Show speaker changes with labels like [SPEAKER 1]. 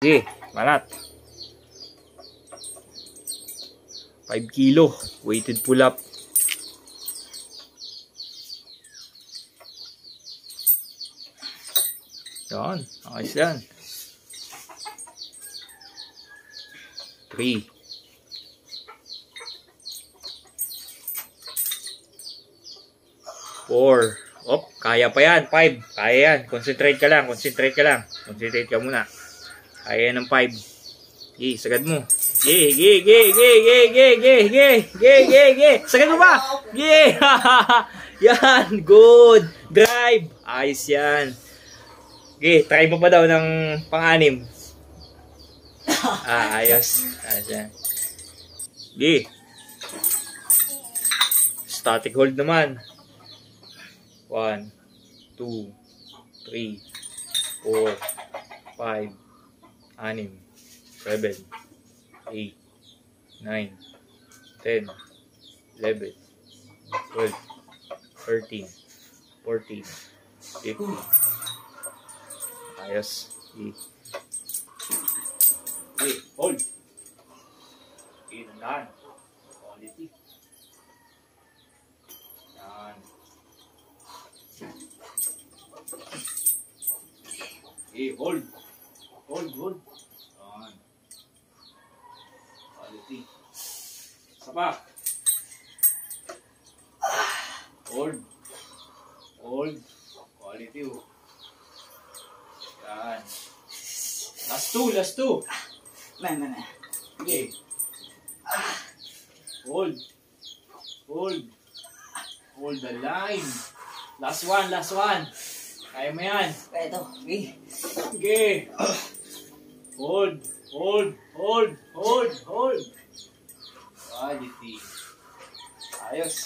[SPEAKER 1] Sige, malat. 5 kilo. Weighted pull-up. Yan. Ayos yan. 3. 4. Op, kaya pa yan. 5. Kaya yan. Concentrate ka lang. Concentrate ka lang. Concentrate ka muna. Kaya yan ng 5. Sige, sagad mo. Sagad mo ba? Yan. Good. Drive. Ayos yan. Try mo pa daw ng pang-anim. Ayos. Ayos yan. Static hold naman. 1, 2, 3, 4, 5, 6, 7, 8, 9, 10, 11, 12, 13, 14, 15. Ayos. Hold. Nandahan. Quality. Yan. Hold. Hold. Yan. Quality. Sapa. Hold. Quality. Yan. Last two.
[SPEAKER 2] Man.
[SPEAKER 1] Okay. Hold the line. Last one. Kaya mo yan.
[SPEAKER 2] Kaya ito.
[SPEAKER 1] Okay. Hold. Quality. Ayos.